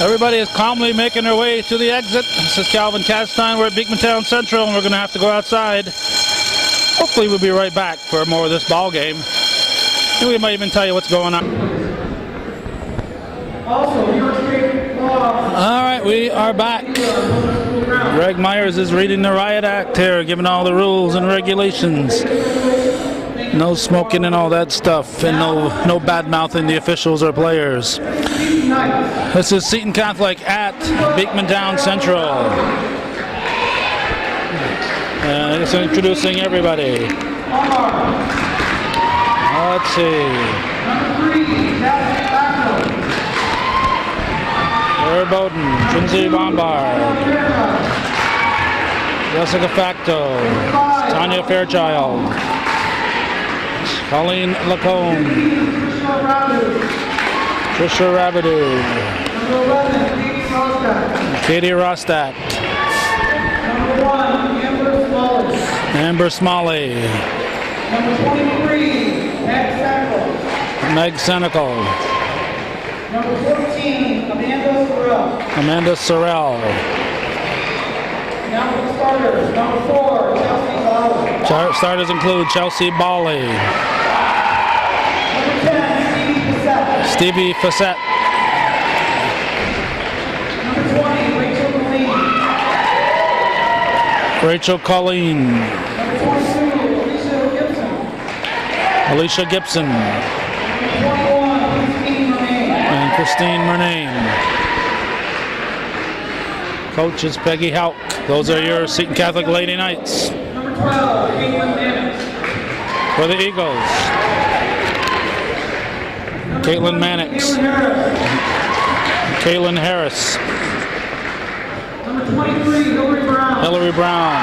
Everybody is calmly making their way to the exit. This is Calvin Castine. We're at Beekmantown Central, and we're going to have to go outside. Hopefully we'll be right back for more of this ball game. And we might even tell you what's going on. All right, we are back. Greg Myers is reading the riot act here, giving all the rules and regulations. No smoking and all that stuff, and no bad-mouthing the officials or players. This is Seton Catholic at Beekmantown Central. Just introducing everybody. Let's see. Claire Bowden, Trinity Bombard, Jessica Facto, Tanya Fairchild, Colleen Lacombe, Trisha Rabideau, Katie Rostat, Amber Smalley, Number 23, Meg Senecal, Number 14, Amanda Sorrell. Now the starters. Number 4, Chelsea Bali. Starters include Chelsea Bali, Number 10, Stevie Fassett, Number 20, Rachel Colleen, Number 22, Alicia Gibson, Number 21, and Christine Murnane. Coach is Peggy Houck. Those are your Seton Catholic Lady Knights. Number 12, Caitlin Mannix. For the Eagles, Caitlin Mannix, Kaylin Harris, Number 23, Hillary Brown,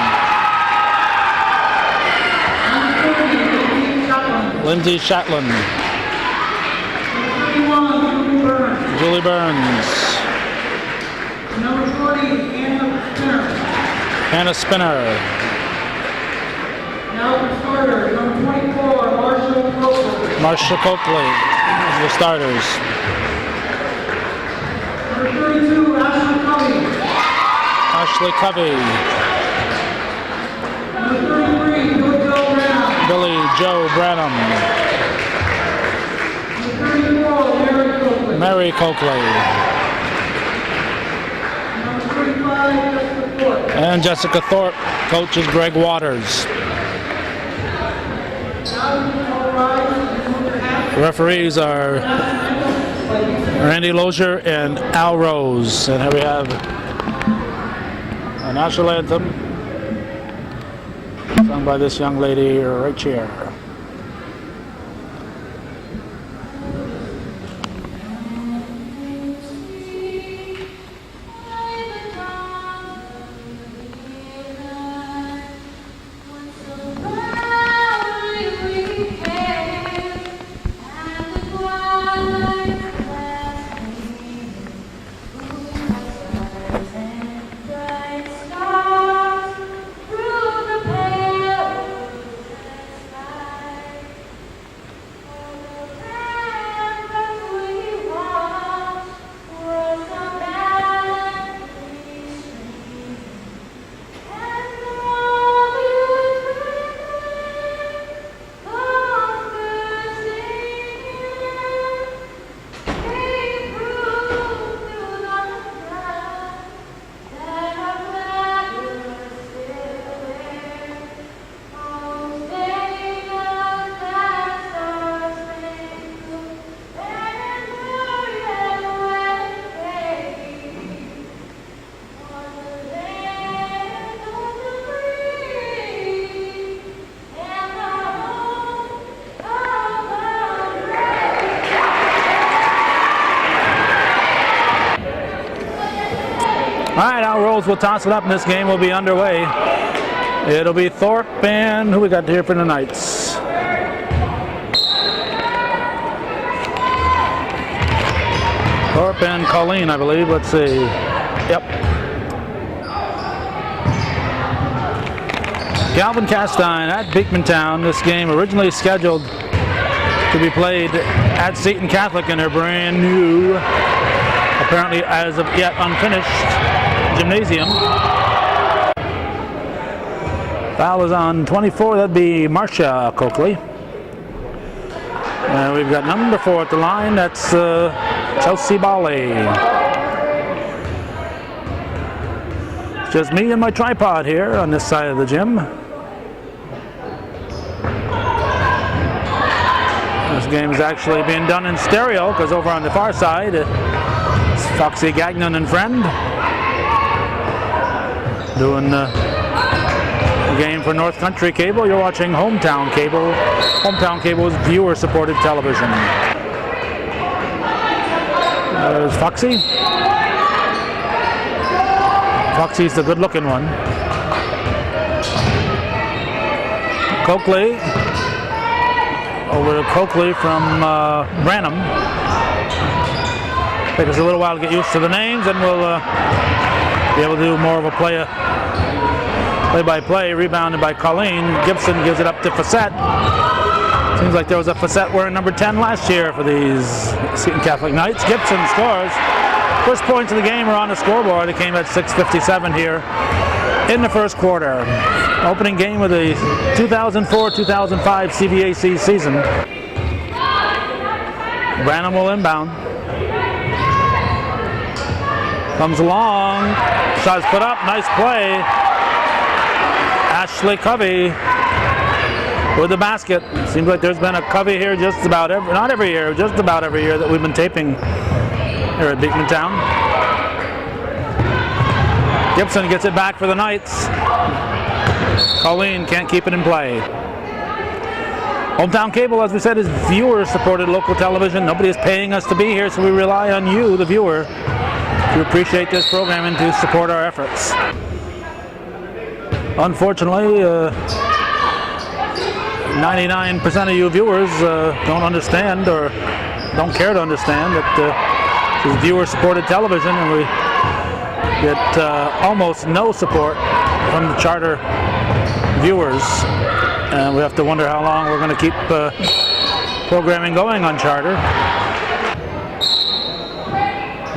Lindsay Shatland, Number 31, Julie Burns, Number 40, Hannah Spinner, Now the starters. Number 24, Marsha Coakley, the starters. Number 32, Ashley Covey, Number 33, Billy Joe Branham, Number 34, Mary Coakley, Number 35, Jessica Thorpe. and Jessica Thorpe. Coach is Greg Waters. Referees are Randy Lozier and Al Rose. And here we have a national anthem sung by this young lady right here. All right, Al Rose will toss it up, and this game will be underway. It'll be Thorpe and who we got here for the Knights? Thorpe and Colleen, I believe. Let's see. Yep. Calvin Castine at Beekmantown. This game originally scheduled to be played at Seton Catholic in their brand new apparently as of yet unfinished gymnasium. Foul is on 24, that'd be Marcia Coakley. And we've got number 4 at the line, that's Chelsea Bali. It's just me and my tripod here on this side of the gym. This game is actually being done in stereo because over on the far side it's Foxy Gagnon and friend doing the game for North Country Cable. You're watching Hometown Cable. Hometown Cable's viewer-supported television. There's Foxy. Foxy's the good-looking one. Coakley. Over to Coakley from Branham. Take us a little while to get used to the names, and we'll be able to do more of a play-by-play. Rebounded by Colleen. Gibson gives it up to Facette. Seems like there was a Facette wearing number 10 last year for these Seton Catholic Knights. Gibson scores. First points of the game are on the scoreboard. It came at 6:57 here in the first quarter. Opening game of the 2004-2005 CVAC season. Branham will inbound. Comes along. Shot's put up. Nice play. Ashley Covey with the basket. Seems like there's been a Covey here just about not every year, just about every year that we've been taping here at Beekmantown. Gibson gets it back for the Knights. Colleen can't keep it in play. Hometown Cable, as we said, is viewer-supported local television. Nobody is paying us to be here, so we rely on you, the viewer, to appreciate this program and to support our efforts. Unfortunately, 99% of you viewers don't understand or don't care to understand that this is viewer-supported television, and we get almost no support from the charter viewers, and we have to wonder how long we're going to keep programming going on charter.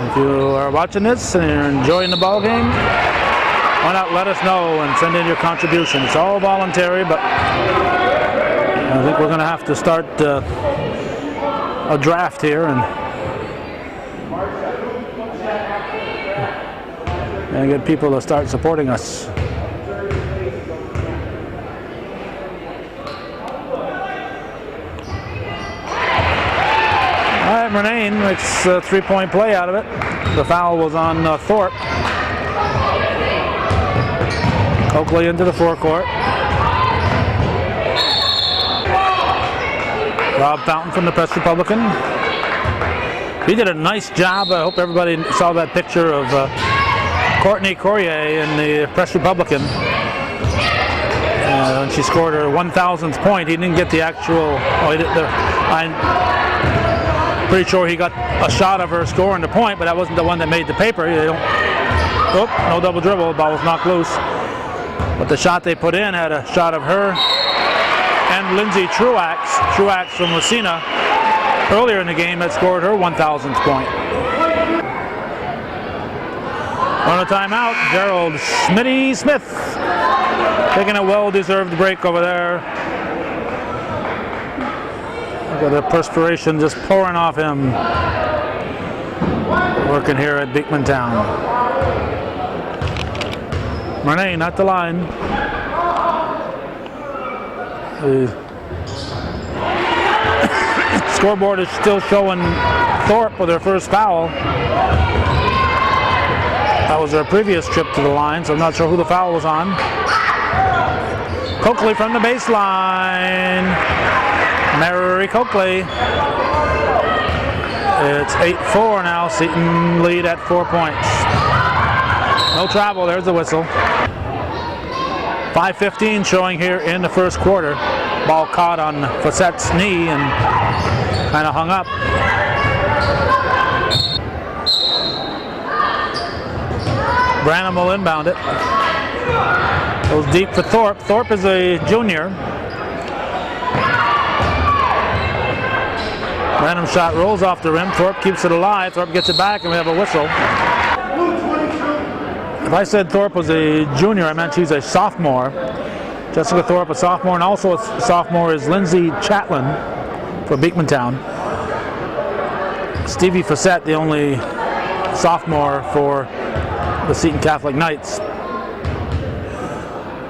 If you are watching this and you're enjoying the ball game, why not let us know and send in your contribution? It's all voluntary, but I think we're going to have to start a draft here and get people to start supporting us. All right, Renane makes a three-point play out of it. The foul was on Thorpe. Coakley into the forecourt. Rob Fountain from the Press Republican. He did a nice job. I hope everybody saw that picture of Courtney Courier in the Press Republican. When she scored her 1,000th point, he didn't get the actual. I'm pretty sure he got a shot of her scoring the point, but that wasn't the one that made the paper. No double dribble. The ball was knocked loose. But the shot they put in had a shot of her and Lindsay Truax from Lucina earlier in the game had scored her 1,000th point. On a timeout, Gerald Smitty Smith taking a well-deserved break over there. Look at the perspiration just pouring off him working here at Beekmantown. Renane at the line. The scoreboard is still showing Thorpe with her first foul. That was her previous trip to the line, so I'm not sure who the foul was on. Coakley from the baseline. Mary Coakley. It's 8-4 now. Seton lead at 4 points. No travel, there's the whistle. 5:15 showing here in the first quarter. Ball caught on Facette's knee and kind of hung up. Branham will inbound it. Goes deep for Thorpe. Thorpe is a junior. Random shot rolls off the rim. Thorpe keeps it alive. Thorpe gets it back, and we have a whistle. If I said Thorpe was a junior, I meant she's a sophomore. Jessica Thorpe, a sophomore, and also a sophomore is Lindsay Chatlin for Beekmantown. Stevie Facette, the only sophomore for the Seton Catholic Knights.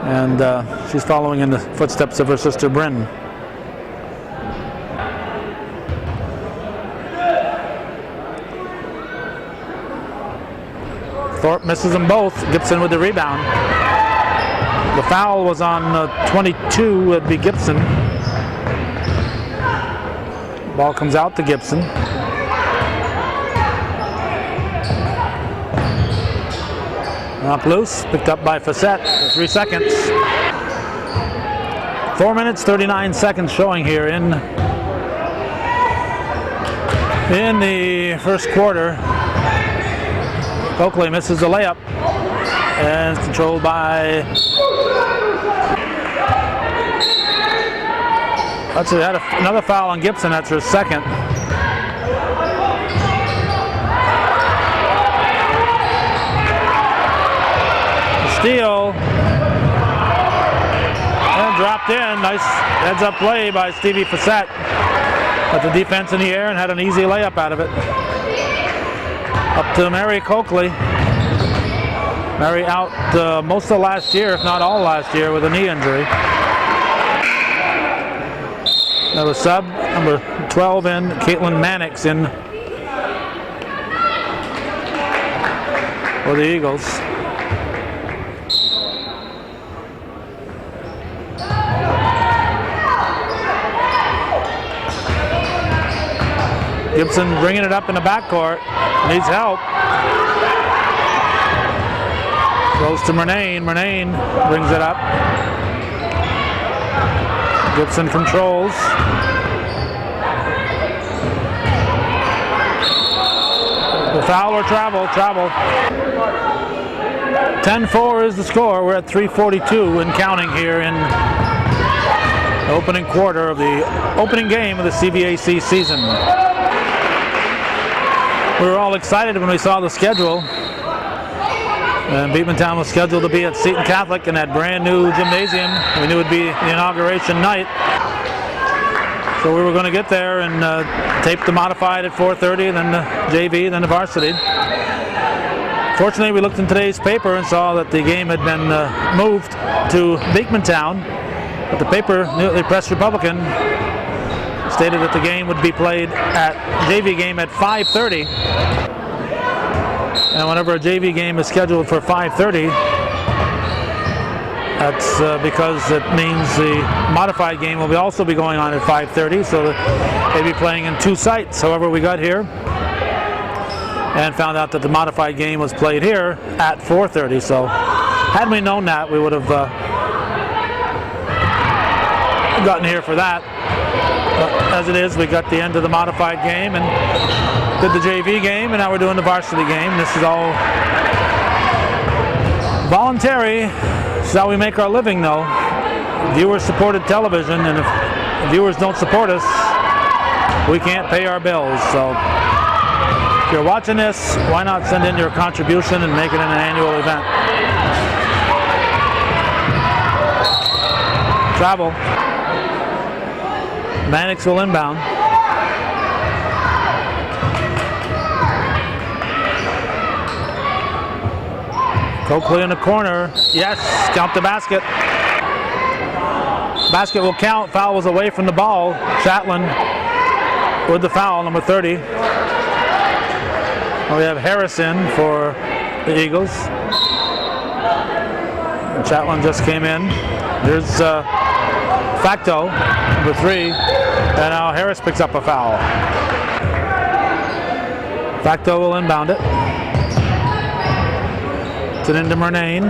And she's following in the footsteps of her sister Bryn. Thorpe misses them both. Gibson with the rebound. The foul was on 22. It'd be Gibson. Ball comes out to Gibson. Knocked loose. Picked up by Facette for 3 seconds. 4 minutes, 39 seconds showing here in the first quarter. Coakley misses the layup, and it's controlled by. Actually, had another foul on Gibson. That's her second. Steal and dropped in. Nice heads-up play by Stevie Facette. Put the defense in the air and had an easy layup out of it. Up to Mary Coakley. Mary out most of last year, if not all last year, with a knee injury. Another sub, number 12 in, Caitlin Mannix in for the Eagles. Gibson bringing it up in the backcourt. Needs help. Goes to Murnane. Murnane brings it up. Gibson controls. The foul or travel? Travel. 10-4 is the score. We're at 3:42 and counting here in the opening quarter of the opening game of the CVAC season. We were all excited when we saw the schedule. And Beekmantown was scheduled to be at Seton Catholic in that brand new gymnasium. We knew it would be the inauguration night. So we were going to get there and tape the modified at 4:30, then the JV, then the varsity. Fortunately, we looked in today's paper and saw that the game had been moved to Beekmantown. But the paper, the Press Republican, stated that the game would be played at JV game at 5:30. And whenever a JV game is scheduled for 5:30, that's because it means the modified game will also be going on at 5:30, so they'll be playing in two sites. However, we got here and found out that the modified game was played here at 4:30. So had we known that, we would have gotten here for that. But as it is, we got the end of the modified game and did the JV game, and now we're doing the varsity game. This is all voluntary. This is how we make our living, though. Viewer-supported television, and if viewers don't support us, we can't pay our bills. So if you're watching this, why not send in your contribution and make it an annual event? Travel. Mannix will inbound. Coakley in the corner. Yes, count the basket. Basket will count. Foul was away from the ball. Chatlin with the foul, number 30. We have Harrison for the Eagles. And Chatlin just came in. Here's Facto, number 3. And now Harris picks up a foul. Facto will inbound it. It's it into Murnane.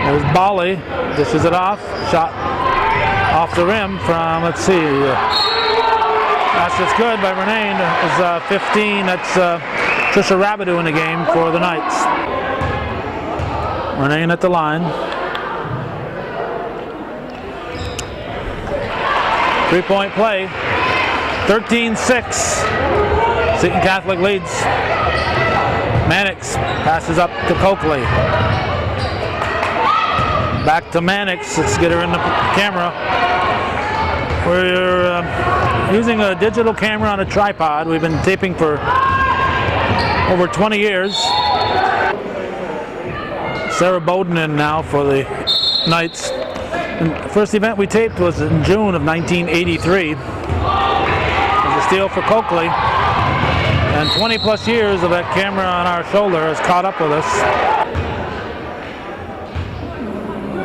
There's Bali. Dishes it off. Shot off the rim from, let's see. That's good by Murnane. It's 15. That's Trisha Rabideau in the game for the Knights. Murnane at the line. 3-point play. 13-6. Seton Catholic leads. Mannix passes up to Coakley. Back to Mannix. Let's get her in the camera. We're using a digital camera on a tripod. We've been taping for over 20 years. Sarah Bowden in now for the Knights. And the first event we taped was in June of 1983. It was a steal for Coakley. And 20 plus years of that camera on our shoulder has caught up with us.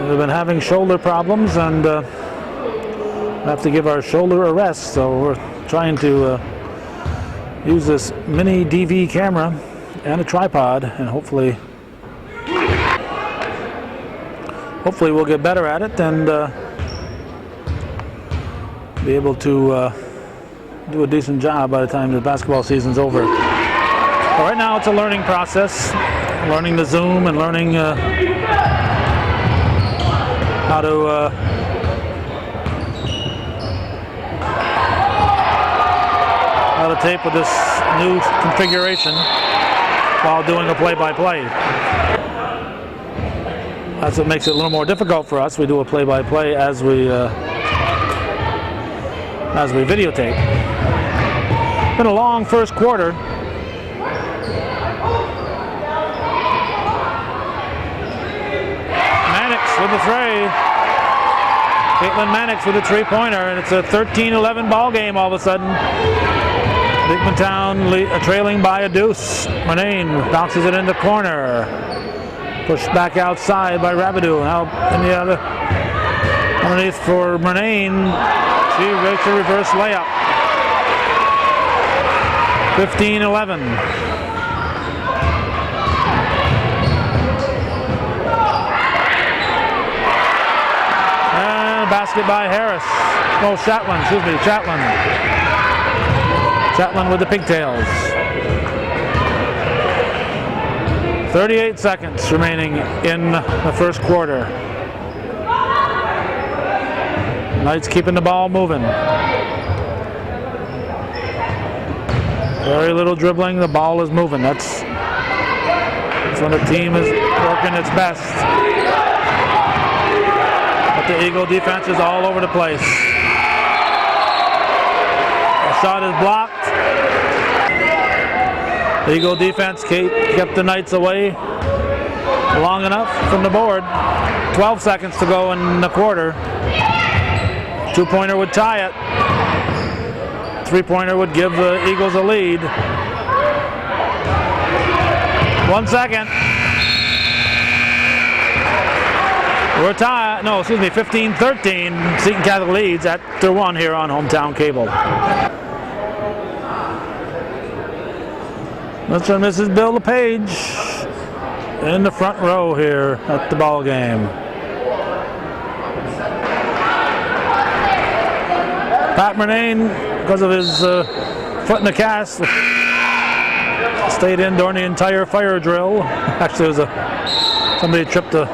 We've been having shoulder problems and have to give our shoulder a rest, so we're trying to use this mini DV camera and a tripod, and hopefully we'll get better at it and be able to do a decent job by the time the basketball season's over. But right now it's a learning process, learning the zoom and learning how to tape with this new configuration while doing a play-by-play. That's what makes it a little more difficult for us. We do a play-by-play as we videotape. Been a long first quarter. Mannix with the three. Caitlin Mannix with a three-pointer, and it's a 13-11 ball game all of a sudden. Beekmantown trailing by a deuce. Murnane bounces it in the corner. Pushed back outside by Rabideau. Now in the other underneath for Murnane. She makes a reverse layup. 15-11. And a basket by Harris. Oh, Chatelain, excuse me, Chatelain. Chatelain with the pigtails. 38 seconds remaining in the first quarter. Knights keeping the ball moving. Very little dribbling, the ball is moving. That's when the team is working its best. But the Eagle defense is all over the place. The shot is blocked. The Eagle defense kept the Knights away long enough from the board. 12 seconds to go in the quarter. Two-pointer would tie it. Three-pointer would give the Eagles a lead. 1 second. We're tied. No, excuse me, 15-13. Seton Catholic leads at 1 here on Hometown Cable. Mr. and Mrs. Bill LePage in the front row here at the ball game. Pat Murnane, because of his foot in the cast, stayed in during the entire fire drill. Actually, it was somebody tripped a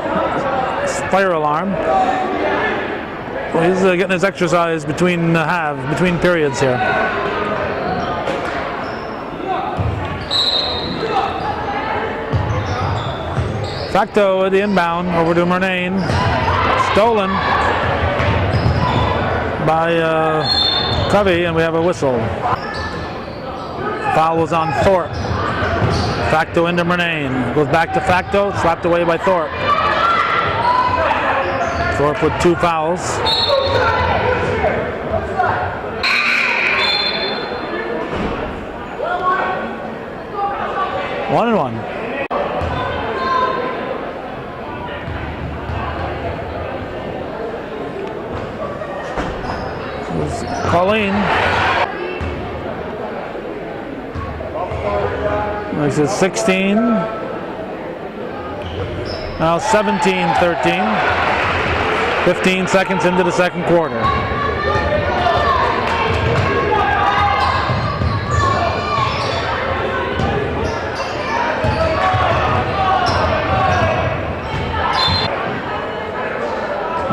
fire alarm. Well, he's getting his exercise between periods here. Facto with the inbound over to Murnane. Stolen by Covey, and we have a whistle. Foul was on Thorpe. Facto into Murnane. Goes back to Facto, slapped away by Thorpe. Thorpe with 2 fouls. One and one. Colleen makes it 16. Now 17-13. 15 seconds into the second quarter.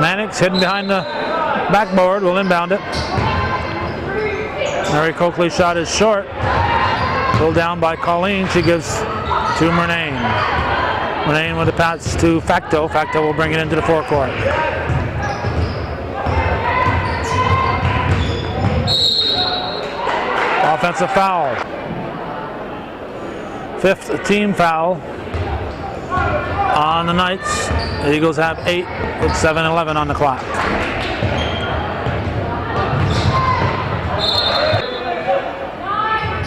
Mannix hidden behind the backboard will inbound it. Mary Coakley's shot is short. Pulled down by Colleen. She gives to Murnane. Murnane with a pass to Facto. Facto will bring it into the forecourt. Offensive foul. 5th team foul on the Knights. The Eagles have 8 with 7:11 on the clock.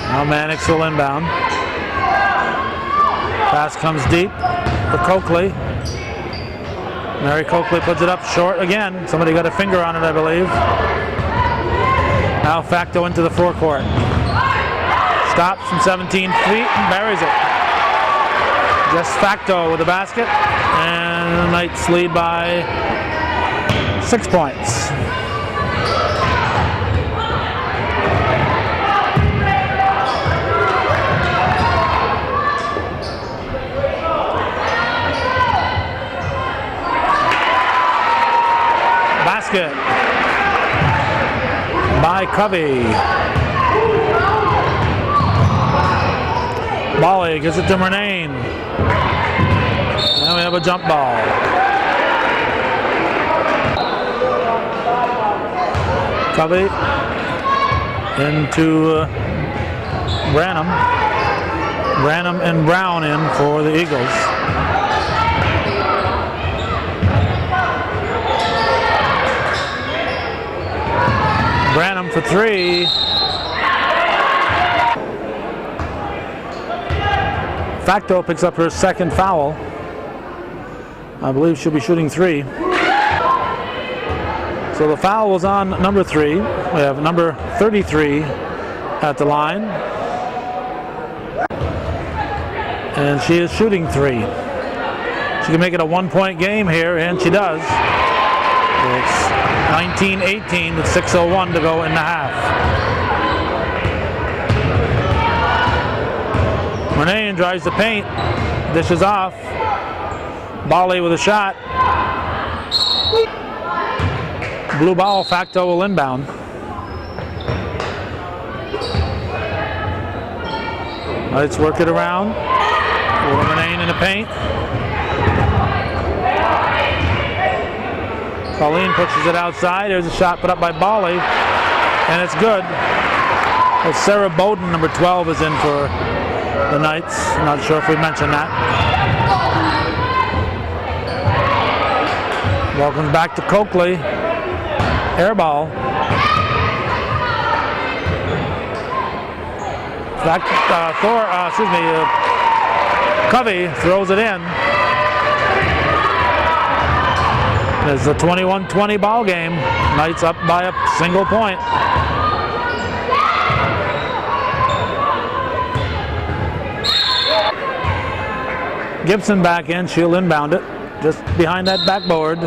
Now Mannix will inbound. Pass comes deep for Coakley. Mary Coakley puts it up short again. Somebody got a finger on it, I believe. Now Facto into the forecourt. Stops from 17 feet and buries it. Just Facto with the basket. And the Knights lead by 6 points. Basket by Covey. Bally gives it to Murnane. Now we have a jump ball. Covey into Branham. Branham and Brown in for the Eagles. Branham for 3. Facto picks up her 2nd foul. I believe she'll be shooting 3. So the foul was on number 3. We have number 33 at the line. And she is shooting 3. She can make it a 1-point game here, and she does. It's 19-18 with 6:01 to go in the half. Murnane drives the paint, dishes off. Bally with a shot. Blue ball, Facto will inbound. Let's work it around. Murnane in the paint. Colleen pushes it outside. There's a shot put up by Bally, and it's good. Well, Sarah Bowden, number 12, is in for the Knights. I'm not sure if we mentioned that. Welcome back to Coakley. Air ball. Covey throws it in. It's a 21-20 ball game. Knights up by a single point. Gibson back in. She'll inbound it just behind that backboard.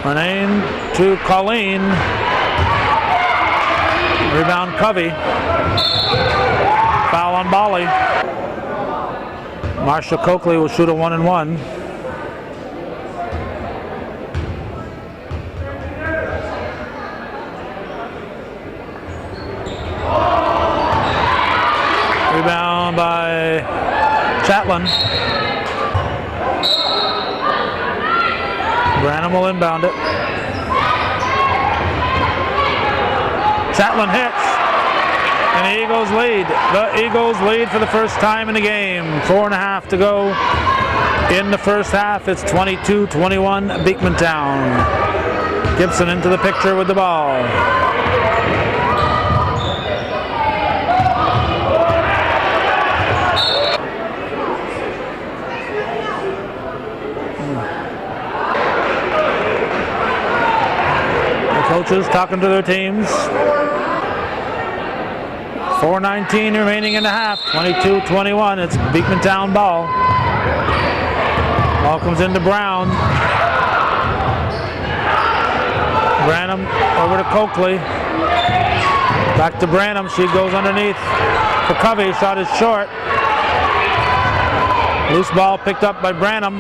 Murnane to Colleen. Rebound Covey. Foul on Bally. Marsha Coakley will shoot a 1-and-1. Rebound by Chatelain. Branham will inbound it. Chatelain hits, and the Eagles lead. The Eagles lead for the first time in the game. 4.5 to go in the first half. It's 22-21 Beekmantown. Gibson into the picture with the ball. Coaches talking to their teams. 4:19 remaining in the half. 22-21. It's Beekmantown ball. Ball comes into Brown. Branham over to Coakley. Back to Branham. She goes underneath for Covey. Shot is short. Loose ball picked up by Branham.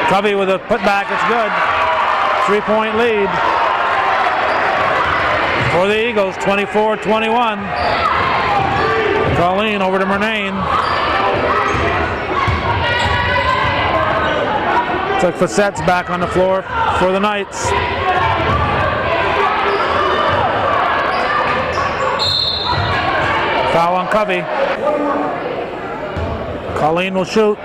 Covey with a putback, it's good. 3-point lead for the Eagles, 24-21. Colleen over to Murnane. Looks like Facette's back on the floor for the Knights. Foul on Covey. Colleen will shoot.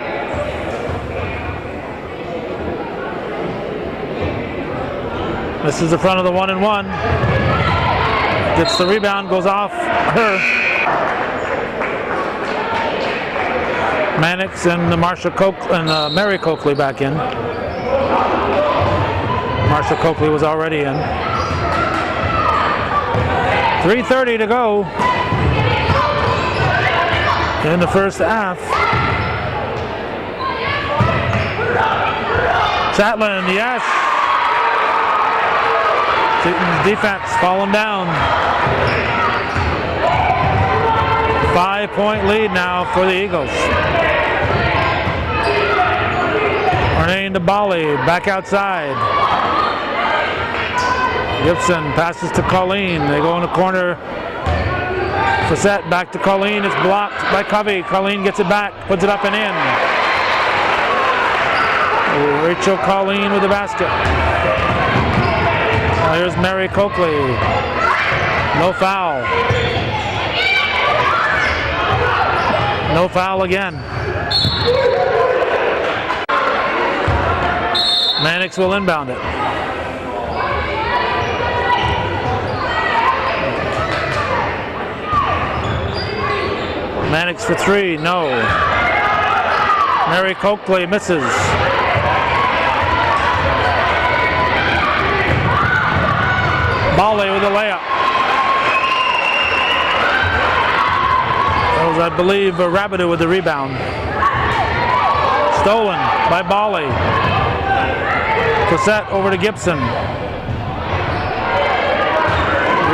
This is the front of the 1-and-1. Gets the rebound, goes off her. Mannix and Marsha Coakley and Mary Coakley back in. Marsha Coakley was already in. 3:30 to go in the first half. Chatelain, yes. Seton's defense falling down. 5-point lead now for the Eagles. Murnane to Bali, back outside. Gibson passes to Colleen. They go in the corner. Facette back to Colleen. It's blocked by Covey. Colleen gets it back, puts it up and in. Rachel Colleen with the basket. Now here's Mary Coakley. No foul. No foul again. Mannix will inbound it. Mannix for three, no. Mary Coakley misses. Bali with a layup. That was, I believe, Rabideau with the rebound. Stolen by Bali. Facette over to Gibson.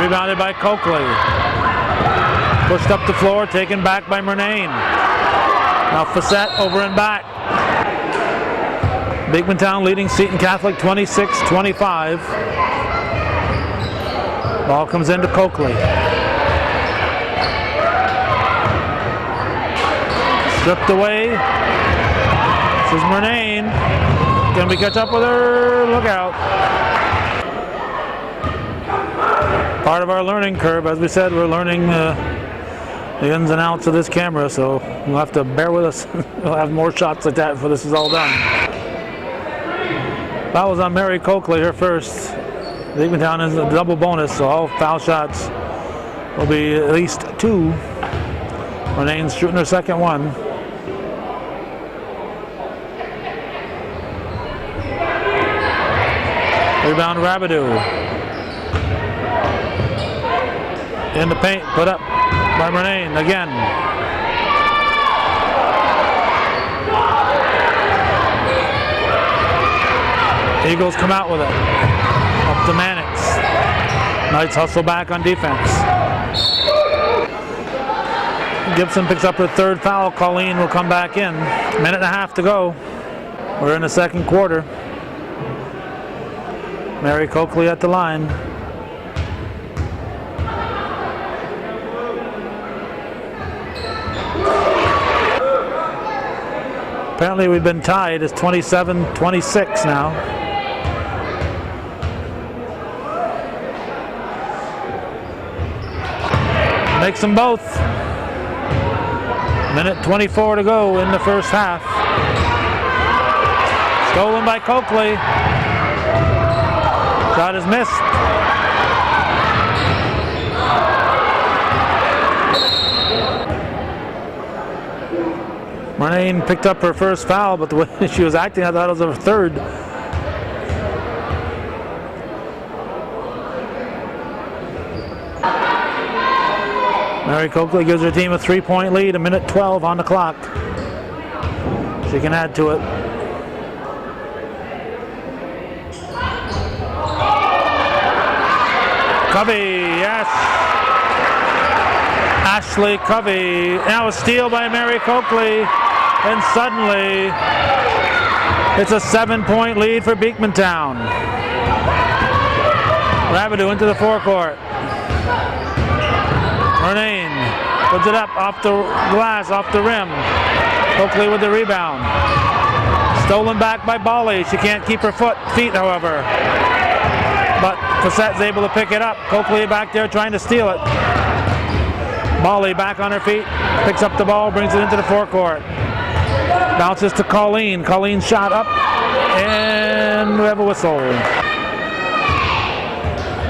Rebounded by Coakley. Pushed up the floor, taken back by Murnane. Now Facette over and back. Beekmantown leading Seton Catholic 26-25. Ball comes into Coakley. Stripped away. This is Murnane. Can we catch up with her? Look out. Part of our learning curve, as we said, we're learning the ins and outs of this camera, so you'll have to bear with us. We'll have more shots like that before this is all done. That was on Mary Coakley, her first. Beekmantown is a double bonus, so all foul shots will be at least two. Murnane's shooting her second one. Rebound Rabideau. In the paint, put up by Murnane again. Eagles come out with it. Up to Mannix. Knights hustle back on defense. Gibson picks up her third foul. Colleen will come back in. Minute and a half to go. We're in the second quarter. Mary Coakley at the line. Apparently we've been tied. It's 27-26 now. Makes them both. Minute 24 to go in the first half. Stolen by Coakley. Shot is missed. Murnane picked up her first foul, but the way she was acting, I thought it was her third. Mary Coakley gives her team a 3-point lead, a minute 12 on the clock. She can add to it. Covey, yes. Ashley Covey. Now a steal by Mary Coakley. and suddenly it's a 7-point lead for Beekmantown. Rabideau into the forecourt. Murnane puts it up off the glass, off the rim. Coakley with the rebound. Stolen back by Bali. She can't keep her feet, however. But Fassette's able to pick it up. Coakley back there trying to steal it. Bali back on her feet, picks up the ball, brings it into the forecourt. Bounces to Colleen. Colleen's shot up, and we have a whistle.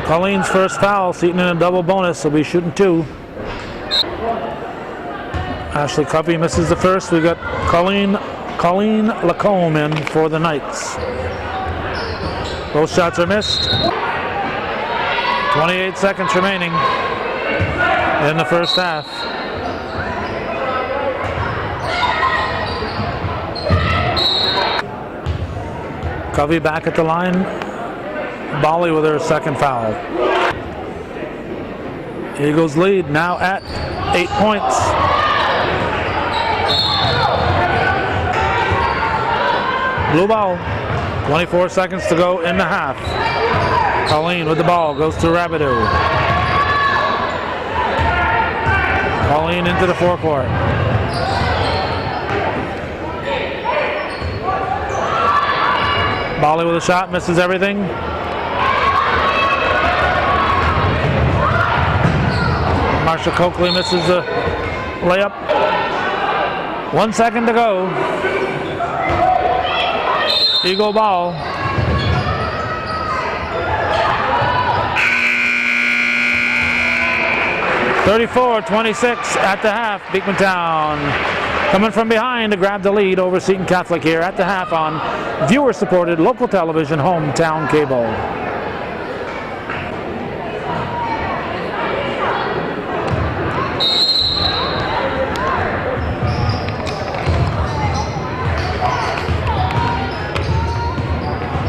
Colleen's first foul. Seton in a double bonus, so we'll be shooting 2. Ashley Covey misses the first. We got Colleen Lacombe in for the Knights. Both shots are missed. 28 seconds remaining in the first half. Covey back at the line. Bali with her second foul. Eagles lead now at 8 points. Blue ball. 24 seconds to go in the half. Colleen with the ball, goes to Rabideau. Colleen into the forecourt. Bali with a shot, misses everything. Marsha Coakley misses the layup. 1 second to go. Eagle ball. (34-26) at the half. Beekmantown coming from behind to grab the lead over Seton Catholic here at the half on viewer-supported local television, Hometown Cable.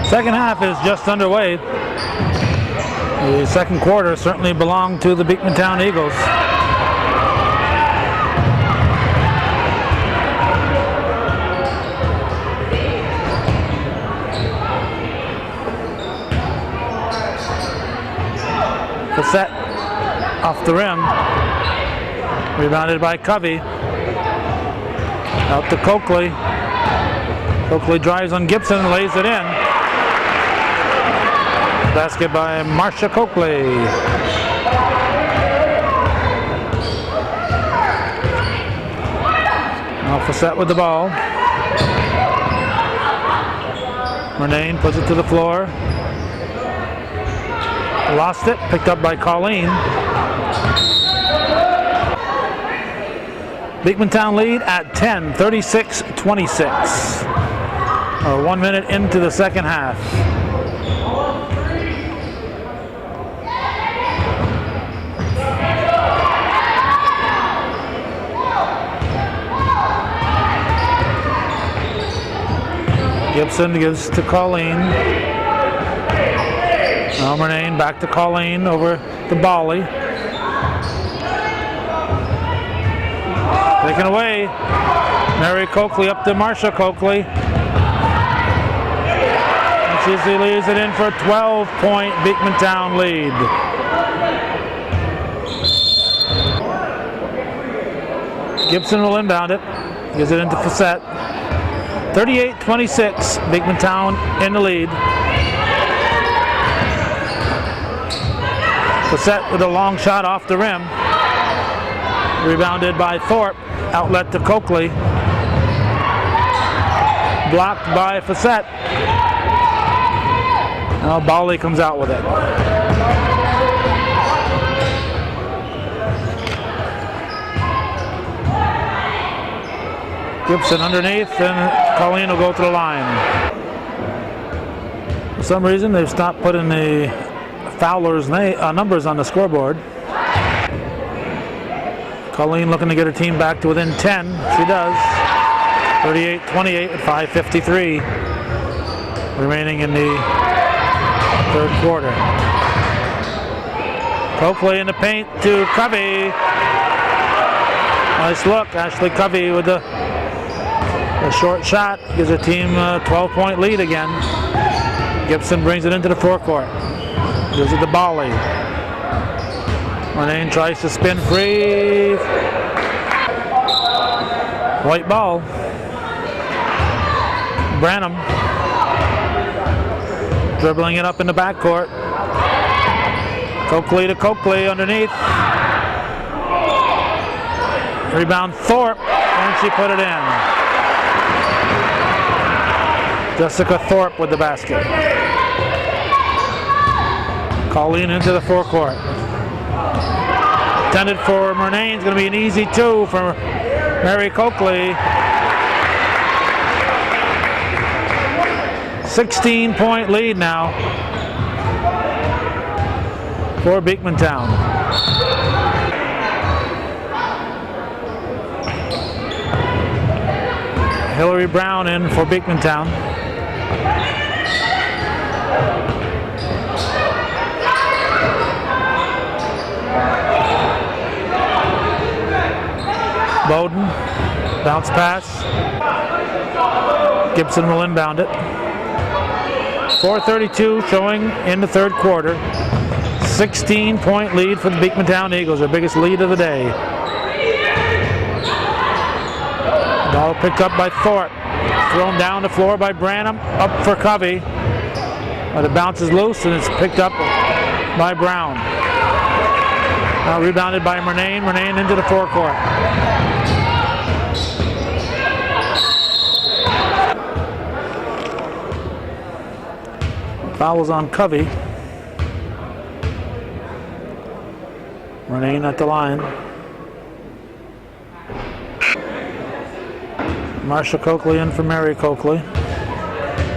Second half is just underway. The second quarter certainly belonged to the Beekmantown Eagles. Fassett off the rim. Rebounded by Covey. Out to Coakley. Coakley drives on Gibson and lays it in. Basket by Marsha Coakley. Now Fassett with the ball. Murnane puts it to the floor. Lost it, picked up by Colleen. Beekmantown lead at 10, 36-26. 1 minute into the second half. Gibson gives to Colleen. Now Murnane back to Colleen over to Bali. Taken away. Mary Coakley up to Marsha Coakley. And she leaves it in for a 12-point Beekmantown lead. Gibson will inbound it. Gives it into Fassett. 38-26, Beekmantown in the lead. Fassett with a long shot off the rim. Rebounded by Thorpe. Outlet to Coakley. Blocked by Fassett. Now Bali comes out with it. Gibson underneath, and Colleen will go to the line. For some reason, they've stopped putting the Fowler's numbers on the scoreboard. Colleen looking to get her team back to within 10. She does. 38-28 at 5:53 remaining in the third quarter. Coakley in the paint to Covey. Nice look. Ashley Covey with the A short shot gives the team a 12-point lead again. Gibson brings it into the forecourt. Gives it to Bali. Murnane tries to spin free. White ball. Branham dribbling it up in the backcourt. Coakley to Coakley underneath. Rebound Thorpe, and she put it in. Jessica Thorpe with the basket. Colleen into the forecourt. Intended for Murnane. It's going to be an easy two for Mary Coakley. 16-point lead now for Beekmantown. Hillary Brown in for Beekmantown. Bowden, bounce pass. Gibson will inbound it. 4:32 showing in the third quarter. 16-point lead for the Beekmantown Eagles, their biggest lead of the day. Ball picked up by Thorpe. Thrown down the floor by Branham. Up for Covey. But it bounces loose and it's picked up by Brown. Now rebounded by Murnane. Murnane into the forecourt. Fouls on Covey. Murnane at the line. Marsha Coakley in for Mary Coakley.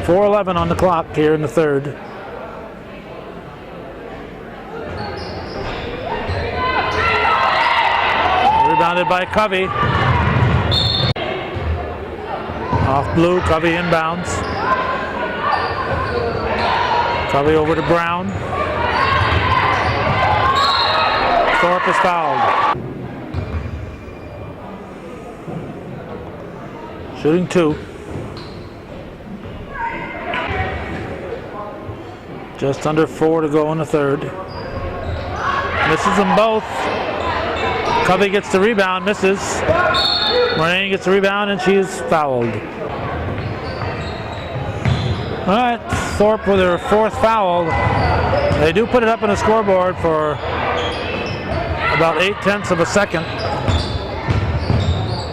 4:11 on the clock here in the third. Rebounded by Covey. Off blue, Covey inbounds. Covey over to Brown. Thorpe is fouled. Shooting two. Just under 4 to go in the third. Misses them both. Covey gets the rebound, misses. Murnane gets the rebound and she is fouled. All right, Thorpe with her fourth foul. They do put it up on the scoreboard for about 0.8 of a second.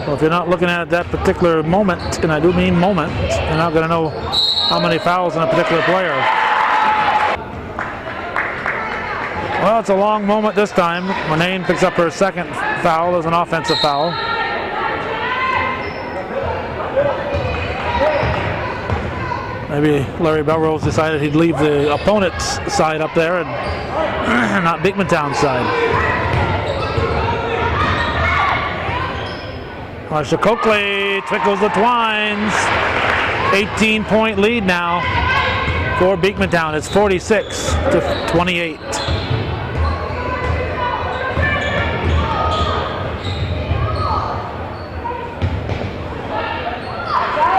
So if you're not looking at that particular moment, and I do mean moment, you're not going to know how many fouls on a particular player. Well, it's a long moment this time. Murnane picks up her second foul as an offensive foul. Maybe Larry Belrose decided he'd leave the opponent's side up there and not Beekmantown's side. Marsha Coakley twinkles the twines. 18-point lead now for Beekmantown. It's 46-28.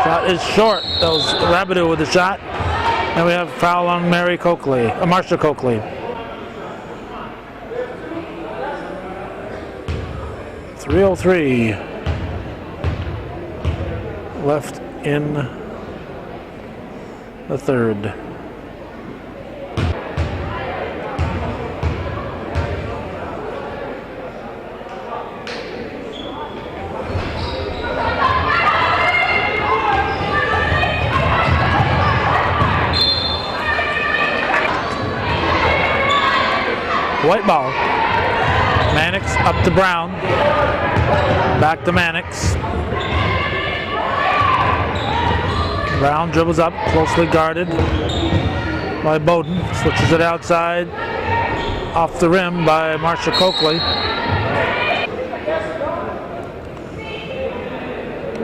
Shot is short. That was Rabideau with the shot. And we have a foul on Mary Coakley, Marsha Coakley. .303 left in the third. White ball. Mannix up to Brown. Back to Mannix. Brown dribbles up, closely guarded by Bowden. Switches it outside. Off the rim by Marsha Coakley.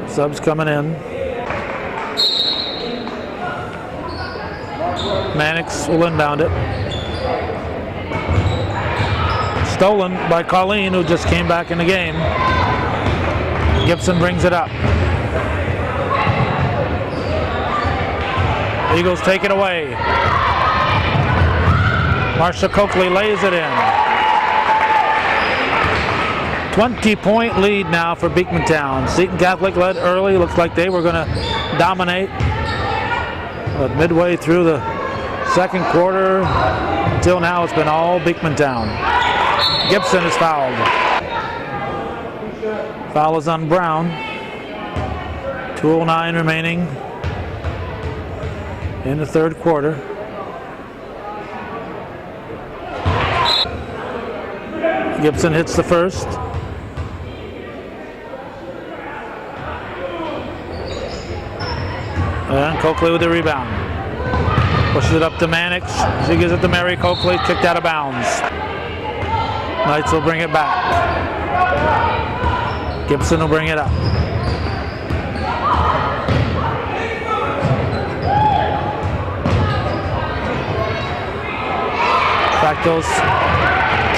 Subs coming in. Mannix will inbound it. Stolen by Colleen, who just came back in the game. Gibson brings it up. Eagles take it away. Marsha Coakley lays it in. 20-point lead now for Beekmantown. Seton Catholic led early. Looks like they were going to dominate. But midway through the second quarter, until now, it's been all Beekmantown. Gibson is fouled. Foul is on Brown. 2:09 remaining in the third quarter. Gibson hits the first. And Coakley with the rebound. Pushes it up to Mannix. She gives it to Mary Coakley. Kicked out of bounds. Knights will bring it back. Gibson will bring it up. Facto's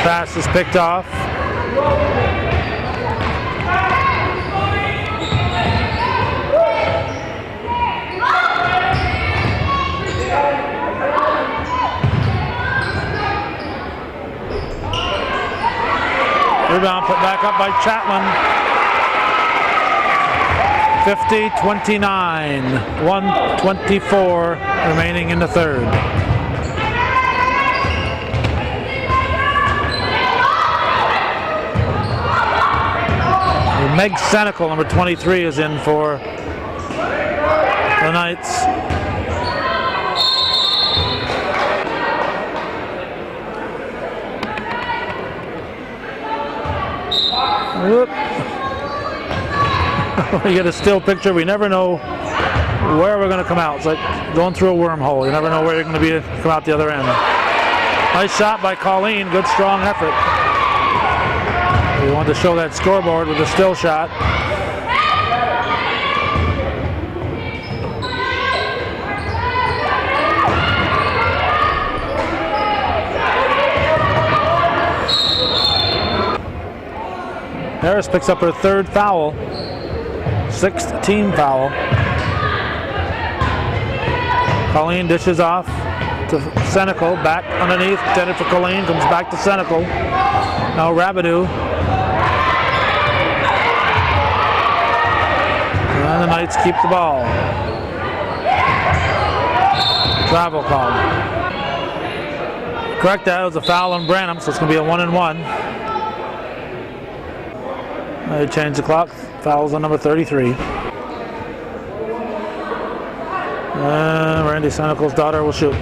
pass is picked off. Rebound put back up by Chatelain. 50-29. 1:24 remaining in the third. Meg Senecal, number 23, is in for the Knights. Whoop. We get a still picture. We never know where we're going to come out. It's like going through a wormhole. You never know where you're going to be to come out the other end. Nice shot by Colleen. Good strong effort. We wanted to show that scoreboard with a still shot. Harris picks up her third foul, sixth team foul. Colleen dishes off to Senecal, back underneath, intended for Colleen, comes back to Senecal. Now Rabideau. And the Knights keep the ball. Travel call. Correct that, it was a foul on Branham, so it's going to be a 1-and-1. They change the clock. Fouls on number 33. Randy Senecal's daughter will shoot.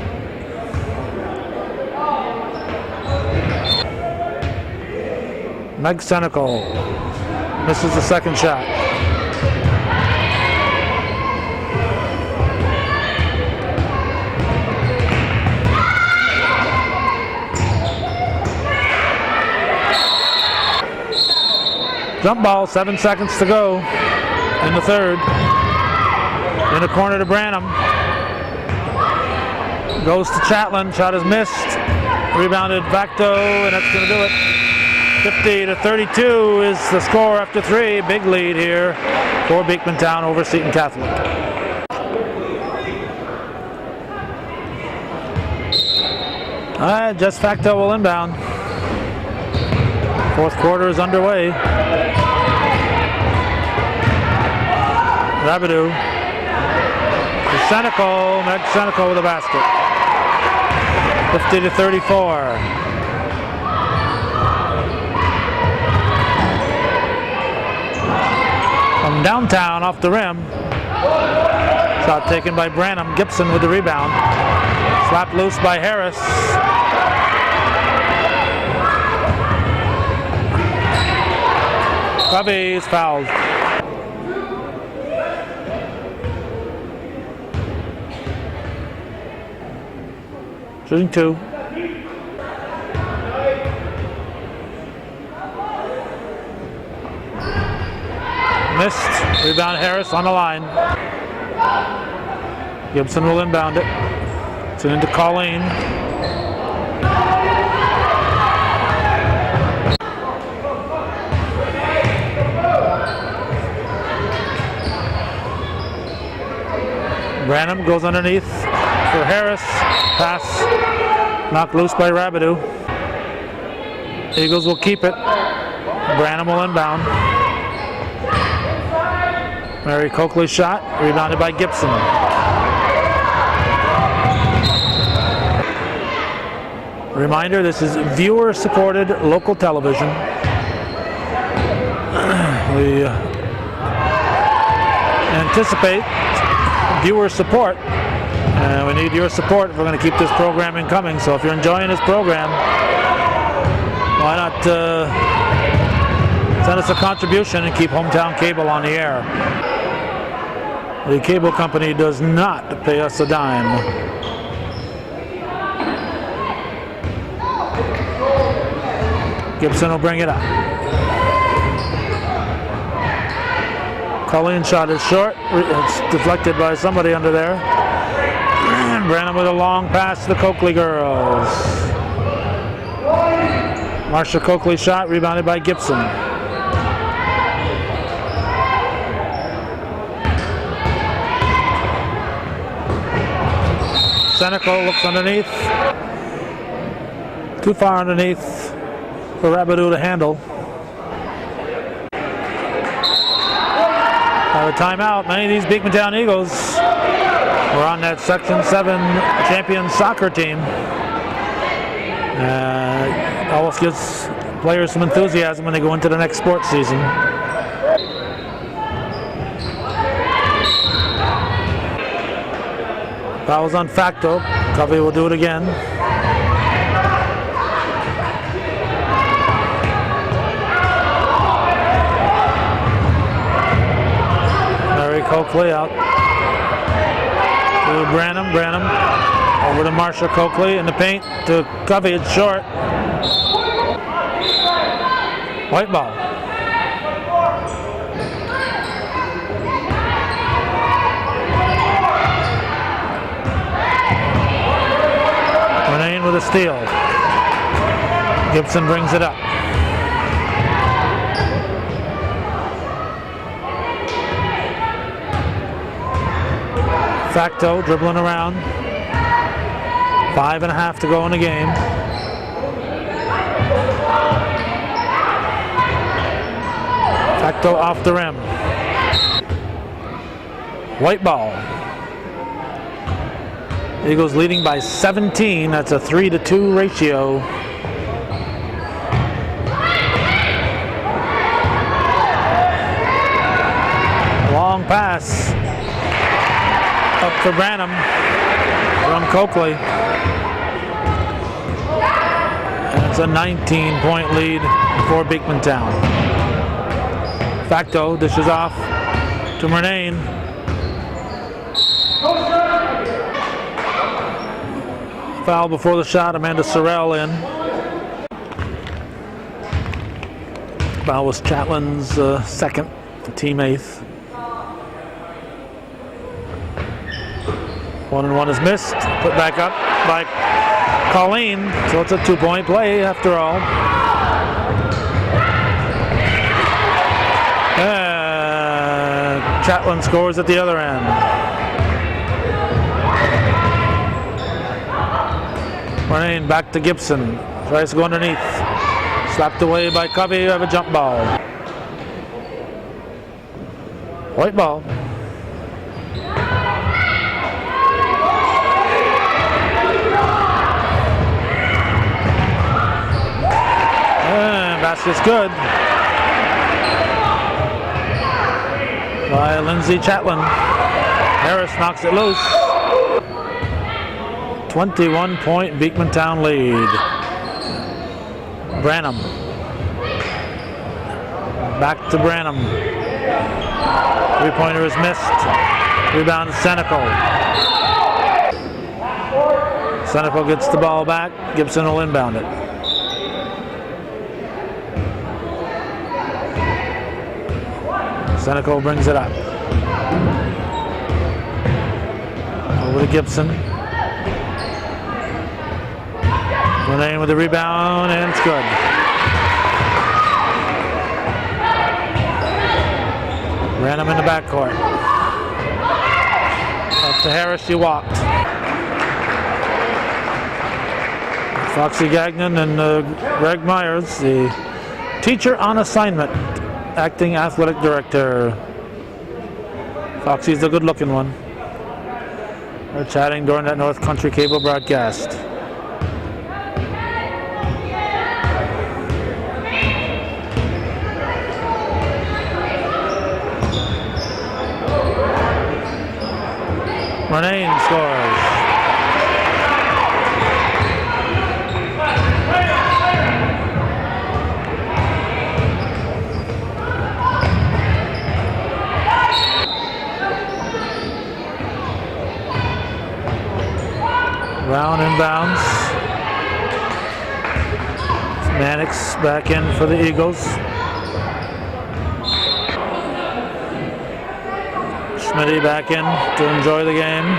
Meg Senecal misses the second shot. Jump ball, 7 seconds to go in the third. In the corner to Branham. Goes to Chatelain, shot is missed. Rebounded Facto, and that's going to do it. 50-32 is the score after three. Big lead here for Beekmantown over Seton Catholic. All right, just Facto will inbound. Fourth quarter is underway. Rabideau. Senecal, Meg Senecal with a basket. 50-34. From downtown off the rim. Shot taken by Branham. Gibson with the rebound. Slapped loose by Harris. Covey is fouled. Shooting two. Missed. Rebound Harris on the line. Gibson will inbound it. It's into Colleen. Branham goes underneath. for Harris. Pass knocked loose by Rabideau. Eagles will keep it. Branham will inbound. Mary Coakley shot, rebounded by Gibson. Reminder, this is viewer-supported local television. We anticipate viewer support, and we need your support if we're going to keep this programming coming. So if you're enjoying this program, why not send us a contribution and keep Hometown Cable on the air. The cable company does not pay us a dime. Gibson will bring it up. Colleen shot is short. It's deflected by somebody under there. Branham with a long pass to the Coakley girls. Marsha Coakley shot, rebounded by Gibson. Senecal looks underneath. Too far underneath for Rabideau to handle. A timeout. Many of these Beekmantown Eagles were on that Section 7 champion soccer team. Almost gives players some enthusiasm when they go into the next sports season. Foul's on Facto. Covey will do it again. Mary Coakley out to Branham. Branham over to Marsha Coakley in the paint to Covey. It's short. White ball. Renane with a steal. Gibson brings it up. Facto dribbling around. 5.5 to go in the game. Facto off the rim. White ball. Eagles leading by 17. That's a 3-2 ratio. Long pass. Up for Branham from Coakley. And it's a 19-point lead for Beekmantown. Facto dishes off to Renane. Foul before the shot, Amanda Sorrell in. Foul was Chatlin's second, team eighth. 1-1 is missed, put back up by Colleen, so it's a 2-point play after all. Chatlin scores at the other end. Renane back to Gibson, tries to go underneath. Slapped away by Covey, you have a jump ball. White ball. Basket's good by Lindsay Chatlin. Harris knocks it loose. 21-point Beekmantown lead. Branham. Back to Branham. Three-pointer is missed. Rebound Senecal. Senecal gets the ball back. Gibson will inbound it. Senecal brings it up. Over to Gibson. Renane with the rebound, and it's good. Branham in the backcourt. Up to Harris, she walked. Foxy Gagnon and Greg Myers, the teacher on assignment, acting athletic director. Foxy's the good-looking one. They're chatting during that North Country cable broadcast. Murnane scores. Brown inbounds. Mannix back in for the Eagles. Smitty back in to enjoy the game.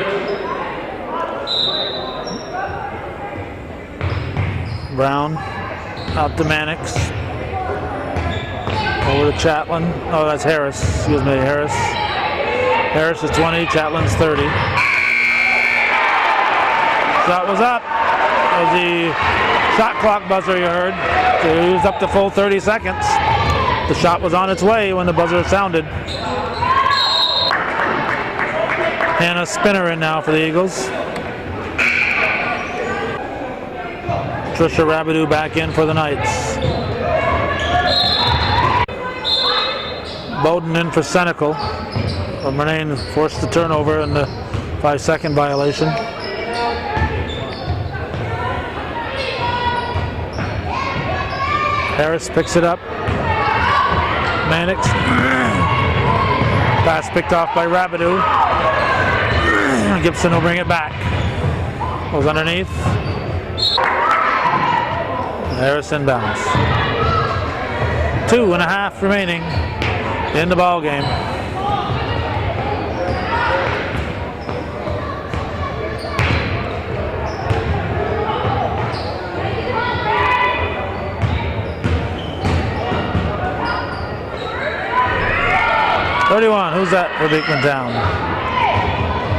Brown out to Mannix. Over to Chatlin. Oh, that's Harris. Excuse me, Harris. Harris is 20, Chatlin's 30. Shot was up. That was the shot clock buzzer you heard. So it was up to full 30 seconds. The shot was on its way when the buzzer sounded. And a spinner in now for the Eagles. Trisha Rabideau back in for the Knights. Bowden in for Senecal. Murnane forced the turnover in the 5-second violation. Harris picks it up. Mannix. Pass picked off by Rabideau. Gibson will bring it back. Goes underneath. Harris inbounds. 2.5 remaining in the ball game. Who's that for Beekmantown?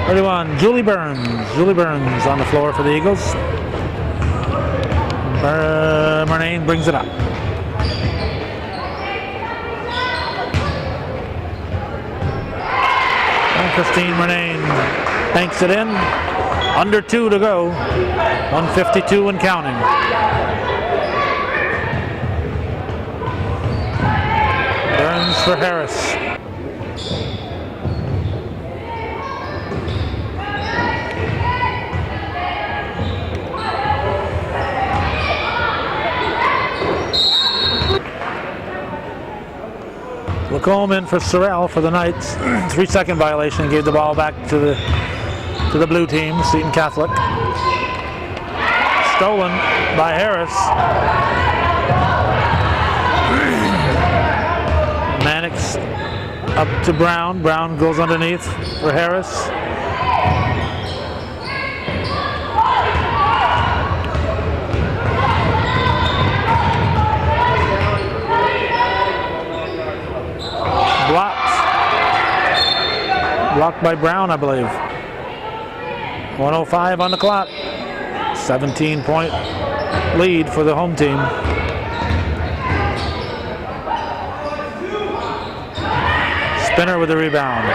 31, Julie Burns. Julie Burns on the floor for the Eagles. Murnane brings it up. And Christine Murnane banks it in. Under 2 to go. 1:52 and counting. Burns for Harris. Lacombe in for Sorrell for the Knights. 3-second violation, gave the ball back to the blue team, Seton Catholic. Stolen by Harris. Mannix up to Brown. Brown goes underneath for Harris. Blocked by Brown, I believe. 1:05 on the clock. 17-point lead for the home team. Spinner with the rebound.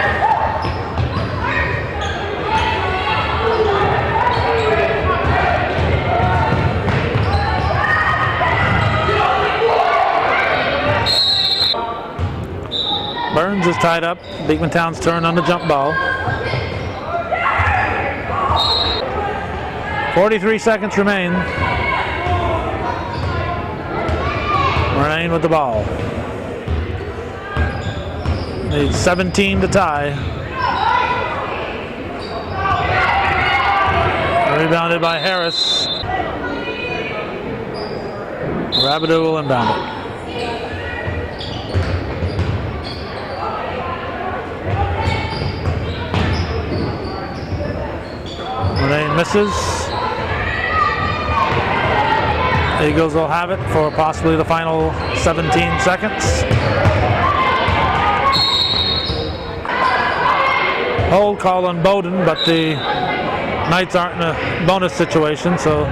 Burns is tied up. Beekmantown's turn on the jump ball. 43 seconds remain. Murnane with the ball. Needs 17 to tie. Rebounded by Harris. Rabideau will inbound it. Murnane misses. Eagles will have it for possibly the final 17 seconds. Hold call on Bowden, but the Knights aren't in a bonus situation, so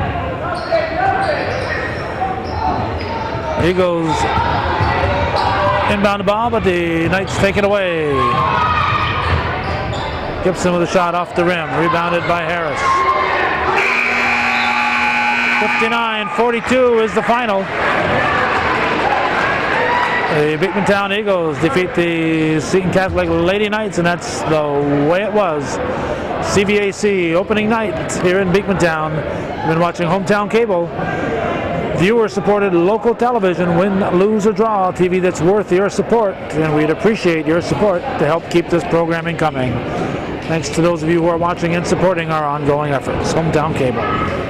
Eagles inbound the ball, but the Knights take it away. Gibson with a shot off the rim, rebounded by Harris. 59-42 is the final. The Beekmantown Eagles defeat the Seton Catholic Lady Knights, and that's the way it was. CVAC opening night here in Beekmantown. You've been watching Hometown Cable. Viewer-supported local television, win, lose, or draw, TV that's worth your support, and we'd appreciate your support to help keep this programming coming. Thanks to those of you who are watching and supporting our ongoing efforts. Hometown Cable.